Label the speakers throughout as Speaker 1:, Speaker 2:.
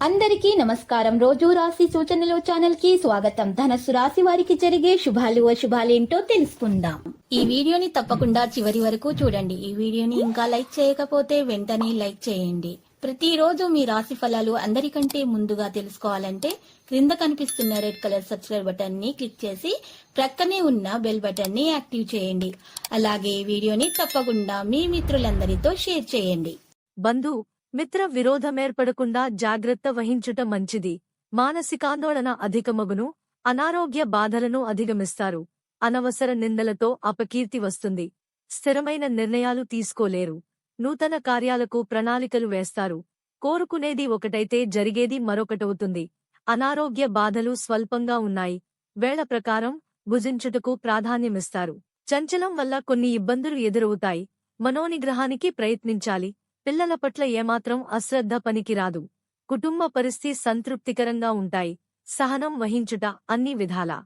Speaker 1: అందరికీ నమస్కారం. రోజు రాశి సూచనలు ఛానల్ కి స్వాగతం. ధనస్సు రాశి వారికి జరిగే శుభాలు అశుభాలేంటో తెలుసుకుందాం. ఈ వీడియోని తప్పకుండా చివరి వరకు చూడండి. ఈ వీడియోని ఇంకా లైక్ చేయకపోతే వెంటనే లైక్ చేయండి. ప్రతిరోజు మీ రాశి ఫలాలు అందరికంటే ముందుగా తెలుసుకోవాలంటే క్రింద కనిపిస్తున్న రెడ్ కలర్ సబ్స్క్రైబ్ బటన్ ని క్లిక్ చేసి ప్రక్కనే ఉన్న బెల్ బటన్ ని యాక్టివ్ చేయండి. అలాగే ఈ వీడియోని తప్పకుండా మీ మిత్రులందరితో షేర్ చేయండి.
Speaker 2: బంధు మిత్ర విరోధమేర్పడకుండా జాగ్రత్త వహించుట మంచిది. మానసికాందోళన అధికమగును, అనారోగ్య బాధలను అధిగమిస్తారు. అనవసర నిందలతో అపకీర్తి వస్తుంది. స్థిరమైన నిర్ణయాలు తీసుకోలేరు. నూతన కార్యాలకు ప్రణాళికలు వేస్తారు. కోరుకునేది ఒకటైతే జరిగేది మరొకటవుతుంది. అనారోగ్య బాధలు స్వల్పంగా ఉన్నాయి. వేళ ప్రకారం భుజించుటకు ప్రాధాన్యమిస్తారు. చంచలం వల్ల కొన్ని ఇబ్బందులు ఎదురవుతాయి. మనోనిగ్రహానికి ప్రయత్నించాలి. పిల్లల పట్ల ఏమాత్రం అశ్రద్ధ పనికిరాదు. కుటుంబ పరిస్థితి సంతృప్తికరంగా ఉంటాయి. సహనం వహించుట అన్ని విధాలా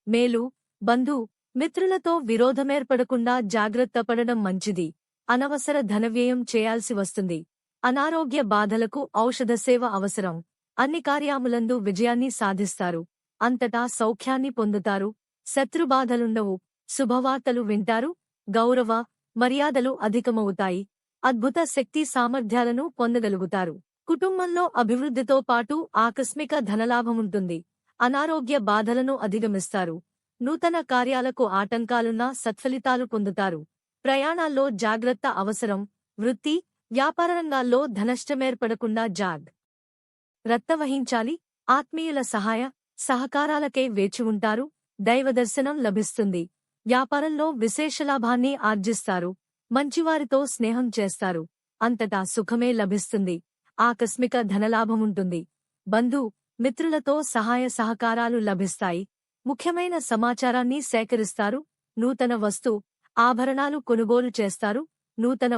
Speaker 2: మేలు. బంధు మిత్రులతో విరోధమేర్పడకుండా జాగ్రత్త పడడం మంచిది. అనవసర ధనవ్యయం చేయాల్సి వస్తుంది. అనారోగ్య బాధలకు ఔషధ సేవ అవసరం. అన్ని కార్యాములందు విజయాన్ని సాధిస్తారు. అంతటా సౌఖ్యాన్ని పొందుతారు. శత్రుబాధలుండవు. శుభవార్తలు వింటారు. గౌరవ మర్యాదలు అధికమవుతాయి. అద్భుత శక్తి సామర్థ్యాలను పొందగలుగుతారు. కుటుంబంలో అభివృద్ధితో పాటు ఆకస్మిక ధనలాభముంటుంది. అనారోగ్య బాధలను అధిగమిస్తారు. నూతన కార్యాలకు ఆటంకాలున్నా సత్ఫలితాలు పొందుతారు. ప్రయాణాల్లో జాగ్రత్త అవసరం. వృత్తి వ్యాపార రంగాల్లో ధనష్టమేర్పడకుండా జాగ్రత్త వహించాలి. ఆత్మీయుల సహాయ సహకారాలకై వేచి ఉంటారు. దైవదర్శనం లభిస్తుంది. వ్యాపారంలో విశేష లాభాన్ని ఆర్జిస్తారు. మంచివారితో స్నేహం చేస్తారు. అంతటా సుఖమే లభిస్తుంది. ఆకస్మిక ధనలాభముంటుంది. బంధు మిత్రులతో సహాయ సహకారాలు లభిస్తాయి. ముఖ్యమైన సమాచారాన్ని సేకరిస్తారు. నూతన వస్తు ఆభరణాలు కొనుగోలు చేస్తారు. నూతన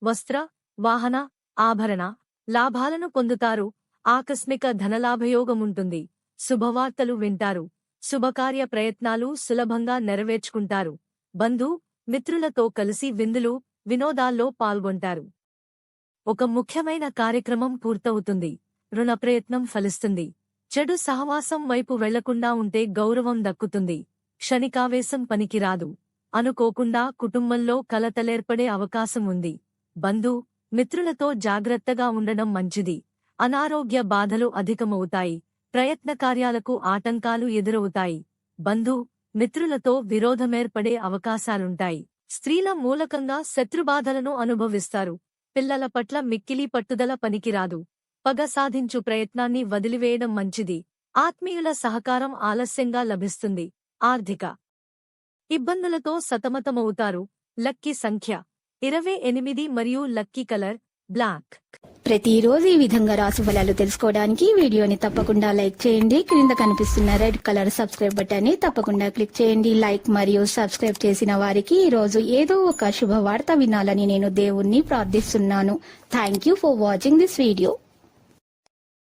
Speaker 2: వస్త్ర వాహన ఆభరణ లాభాలను పొందుతారు. ఆకస్మిక ధనలాభయోగముంటుంది. శుభవార్తలు వింటారు. శుభకార్య ప్రయత్నాలు సులభంగా నెరవేర్చుకుంటారు. బంధు మిత్రులతో కలిసి విందులు వినోదాల్లో పాల్గొంటారు. ఒక ముఖ్యమైన కార్యక్రమం పూర్తవుతుంది. రుణ ప్రయత్నం ఫలిస్తుంది. చెడు సహవాసం వైపు వెళ్లకుండా ఉంటే గౌరవం దక్కుతుంది. క్షణికావేశం పనికిరాదు. అనుకోకుండా కుటుంబంలో కలతలేర్పడే అవకాశం ఉంది. బంధు మిత్రులతో జాగ్రత్తగా ఉండడం మంచిది. అనారోగ్య బాధలు అధికమవుతాయి. ప్రయత్న కార్యాలకు ఆటంకాలు ఎదురవుతాయి. బంధు మిత్రులతో విరోధమేర్పడే అవకాశాలుంటాయి. స్త్రీల మూలకంగా శత్రుబాధలను అనుభవిస్తారు. పిల్లల పట్ల మిక్కిలి పట్టుదల పనికిరాదు. పగ సాధించు ప్రయత్నాన్ని వదిలివేయడం మంచిది. ఆత్మీయుల సహకారం ఆలస్యంగా లభిస్తుంది. ఆర్థిక ఇబ్బందులతో సతమతమవుతారు. లక్కీ సంఖ్య 28 మరియు లక్కీ కలర్ బ్లాక్.
Speaker 1: ప్రతిరోజు ఈ విధంగా రాశి ఫలాలు తెలుసుకోవడానికి వీడియోని తప్పకుండా లైక్ చేయండి. క్రింద కనిపిస్తున్న రెడ్ కలర్ సబ్స్క్రైబ్ బటన్ ని తప్పకుండా క్లిక్ చేయండి. లైక్ మరియు సబ్స్క్రైబ్ చేసిన వారికి ఈ రోజు ఏదో ఒక శుభవార్త వినాలని నేను దేవుణ్ణి ప్రార్థిస్తున్నాను. Thank you for watching this video.